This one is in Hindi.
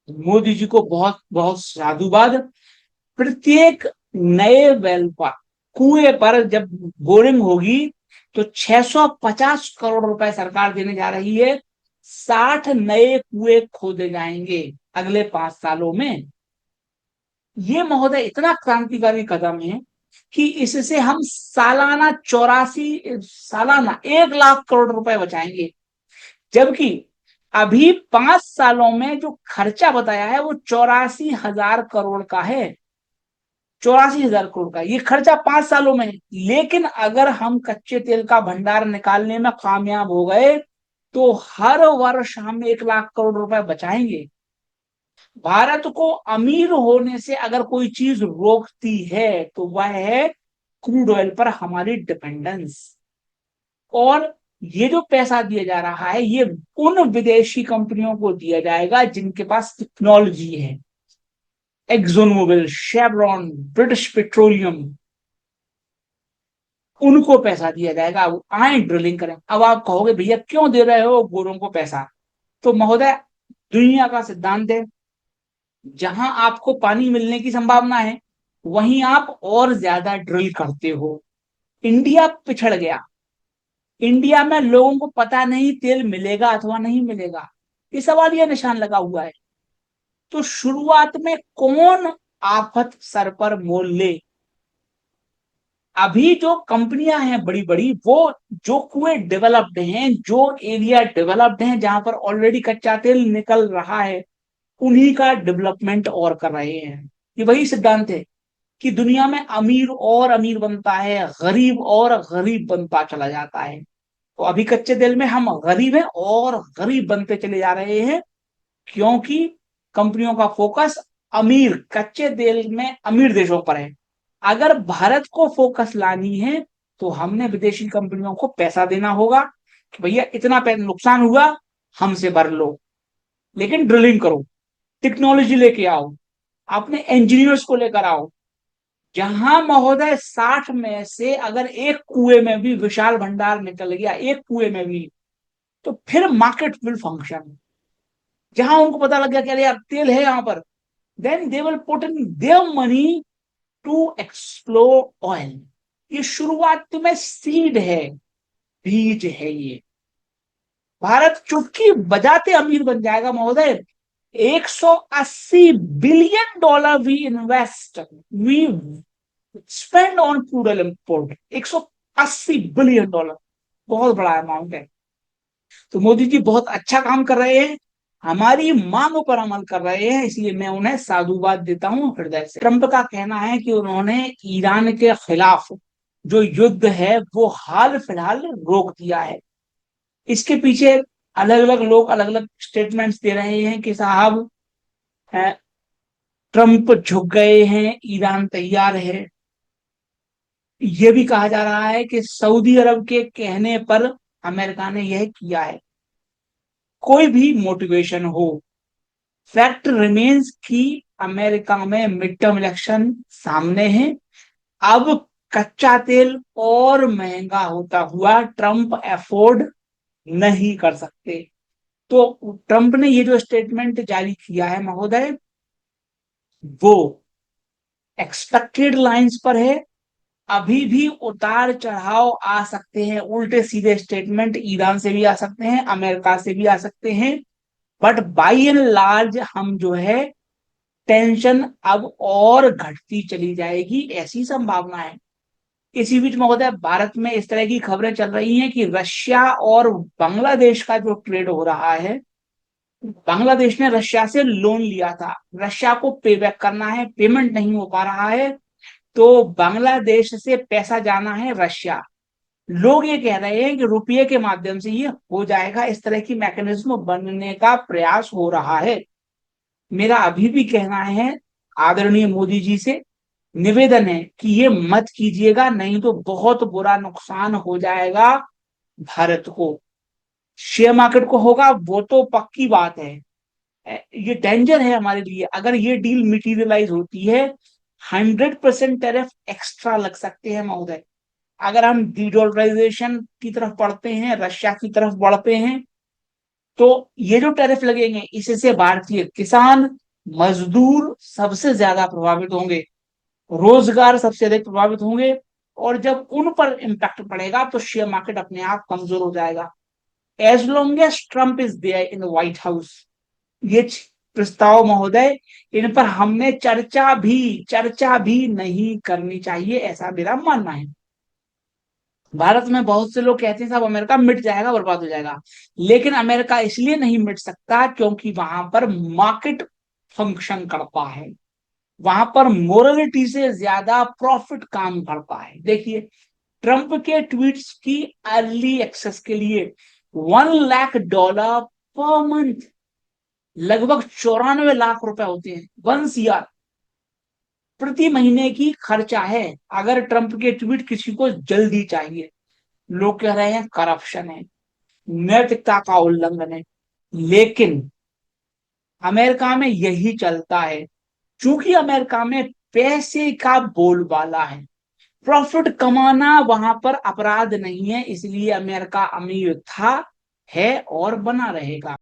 मोदी जी को बहुत बहुत साधुवाद। प्रत्येक नए वेल पर, कुएं पर जब बोरिंग होगी तो 650 करोड़ रुपए सरकार देने जा रही है। 60 नए कुएं खोदे जाएंगे अगले 5 सालों में। ये महोदय इतना क्रांतिकारी कदम है कि इससे हम सालाना 1 लाख करोड़ रुपए बचाएंगे। जबकि अभी 5 सालों में जो खर्चा बताया है वो 84,000 करोड़ का है। 84,000 करोड़ का ये खर्चा 5 सालों में है। लेकिन अगर हम कच्चे तेल का भंडार निकालने में कामयाब हो गए तो हर वर्ष हम 1 लाख करोड़ रुपए बचाएंगे। भारत को अमीर होने से अगर कोई चीज रोकती है तो वह है क्रूड ऑयल पर हमारी डिपेंडेंस। और ये जो पैसा दिया जा रहा है ये उन विदेशी कंपनियों को दिया जाएगा जिनके पास टेक्नोलॉजी है। Exxon Mobil, Chevron, British Petroleum, उनको पैसा दिया जाएगा। वो आए ड्रिलिंग करें। अब आप कहोगे भैया क्यों दे रहे हो गोरों को पैसा? तो महोदय, दुनिया का सिद्धांत है, जहां आपको पानी मिलने की संभावना है वहीं आप और ज्यादा ड्रिल करते हो। इंडिया पिछड़ गया। इंडिया में लोगों को पता नहीं तेल मिलेगा अथवा नहीं मिलेगा, ये सवाल ये निशान लगा हुआ है। तो शुरुआत में कौन आफत सर पर मोल ले? अभी जो कंपनियां हैं बड़ी बड़ी, वो जो कुएं डेवलप्ड हैं, जो एरिया डेवलप्ड हैं, जहां पर ऑलरेडी कच्चा तेल निकल रहा है, उन्हीं का डेवलपमेंट और कर रहे हैं। ये वही सिद्धांत है कि दुनिया में अमीर और अमीर बनता है, गरीब और गरीब बनता चला जाता है। तो अभी कच्चे तेल में हम गरीब हैं और गरीब बनते चले जा रहे हैं, क्योंकि कंपनियों का फोकस अमीर कच्चे तेल में अमीर देशों पर है। अगर भारत को फोकस लानी है तो हमने विदेशी कंपनियों को पैसा देना होगा कि भैया इतना नुकसान हुआ, हमसे भर लो, लेकिन ड्रिलिंग करो, टेक्नोलॉजी लेके आओ, अपने इंजीनियर्स को लेकर आओ। जहां महोदय 60 में से अगर एक कुएं में भी विशाल भंडार निकल गया, एक कुएं में भी, तो फिर मार्केट विल फंक्शन। जहां उनको पता लग गया कि अरे यार तेल है यहां पर, then they will put in their money to explore oil. ये शुरुआत में सीड है, बीज है ये। भारत चुटकी बजाते अमीर बन जाएगा महोदय। 180 billion dollar we spend on crude oil import. 180 billion dollar, बहुत बड़ा अमाउंट है। तो मोदी जी बहुत अच्छा काम कर रहे हैं, हमारी मांगों पर अमल कर रहे हैं, इसलिए मैं उन्हें साधुवाद देता हूं हृदय से। ट्रंप का कहना है कि उन्होंने ईरान के खिलाफ जो युद्ध है वो हाल फिलहाल रोक दिया है। इसके पीछे अलग अलग लोग अलग अलग स्टेटमेंट्स दे रहे हैं कि साहब, ट्रंप झुक गए हैं, ईरान तैयार है। यह भी कहा जा रहा है कि सऊदी अरब के कहने पर अमेरिका ने यह किया है। कोई भी मोटिवेशन हो, फैक्ट रिमेन्स कि अमेरिका में मिड टर्म इलेक्शन सामने है। अब कच्चा तेल और महंगा होता हुआ ट्रंप अफोर्ड नहीं कर सकते। तो ट्रंप ने ये जो स्टेटमेंट जारी किया है महोदय, वो एक्सपेक्टेड लाइंस पर है। अभी भी उतार चढ़ाव आ सकते हैं, उल्टे सीधे स्टेटमेंट ईरान से भी आ सकते हैं, अमेरिका से भी आ सकते हैं। बट बाई एंड लार्ज हम जो है, टेंशन अब और घटती चली जाएगी, ऐसी संभावना है। इसी बीच महोदय, भारत में इस तरह की खबरें चल रही हैं कि रशिया और बांग्लादेश का जो ट्रेड हो रहा है, बांग्लादेश ने रशिया से लोन लिया था, रशिया को पे बैक करना है, पेमेंट नहीं हो पा रहा है, तो बांग्लादेश से पैसा जाना है रशिया। लोग ये कह रहे हैं कि रुपये के माध्यम से ये हो जाएगा, इस तरह की मैकेनिज्म बनने का प्रयास हो रहा है। मेरा अभी भी कहना है, आदरणीय मोदी जी से निवेदन है कि ये मत कीजिएगा, नहीं तो बहुत बुरा नुकसान हो जाएगा भारत को। शेयर मार्केट को होगा वो तो पक्की बात है। ये डेंजर है हमारे लिए। अगर ये डील मटेरियलाइज होती है, 100% टैरिफ एक्स्ट्रा लग सकते हैं महोदय। अगर हम डीडोलराइजेशन की तरफ बढ़ते हैं, रशिया की तरफ बढ़ते हैं, तो ये जो टैरिफ लगेंगे इससे भारतीय किसान, मजदूर सबसे ज्यादा प्रभावित होंगे, रोजगार सबसे अधिक प्रभावित होंगे। और जब उन पर इम्पैक्ट पड़ेगा तो शेयर मार्केट अपने आप कमजोर हो जाएगा। As long as Trump is there in White House, ये प्रस्ताव महोदय, इन पर हमने चर्चा भी नहीं करनी चाहिए, ऐसा मेरा मानना है। भारत में बहुत से लोग कहते हैं साहब अमेरिका मिट जाएगा, बर्बाद हो जाएगा, लेकिन अमेरिका इसलिए नहीं मिट सकता क्योंकि वहां पर मार्केट फंक्शन करता है, वहां पर मोरलिटी से ज्यादा प्रॉफिट काम करता है। देखिए, ट्रंप के ट्वीट्स की अर्ली एक्सेस के लिए $1 लाख पर मंथ, लगभग 94 लाख रुपए होते हैं, 1 CR प्रति महीने की खर्चा है, अगर ट्रंप के ट्वीट किसी को जल्दी चाहिए। लोग कह रहे हैं करप्शन है, नैतिकता का उल्लंघन है, लेकिन अमेरिका में यही चलता है। क्योंकि अमेरिका में पैसे का बोलबाला है, प्रॉफिट कमाना वहां पर अपराध नहीं है, इसलिए अमेरिका अमीर था, है और बना रहेगा।